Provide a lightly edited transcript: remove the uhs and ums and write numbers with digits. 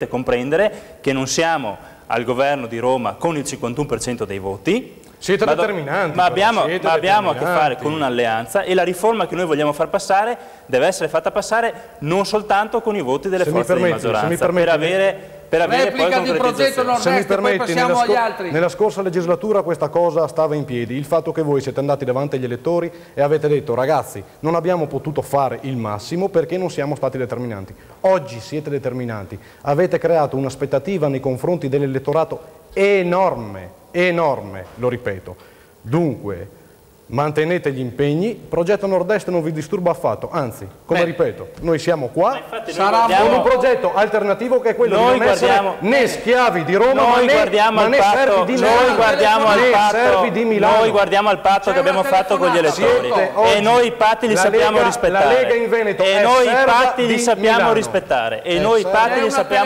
comprendere che non siamo al governo di Roma con il 51% dei voti. Siete determinanti. Ma abbiamo a che fare con un'alleanza e la riforma che noi vogliamo far passare deve essere fatta passare non soltanto con i voti delle forze di maggioranza, per avere poi concretizzazione. Se mi permetti, nella scorsa legislatura questa cosa stava in piedi, il fatto che voi siete andati davanti agli elettori e avete detto: ragazzi, non abbiamo potuto fare il massimo perché non siamo stati determinanti. Oggi siete determinanti, avete creato un'aspettativa nei confronti dell'elettorato enorme, lo ripeto. Dunque, mantenete gli impegni, Progetto Nord-Est non vi disturba affatto, anzi, come ripeto, noi siamo qua, con un progetto alternativo che è quello di non essere né schiavi di Roma, né servi di Milano. Noi guardiamo al patto che abbiamo fatto con gli elettori e noi i patti li sappiamo rispettare. La Lega in Veneto e noi i patti li sappiamo rispettare. E noi i patti li sappiamo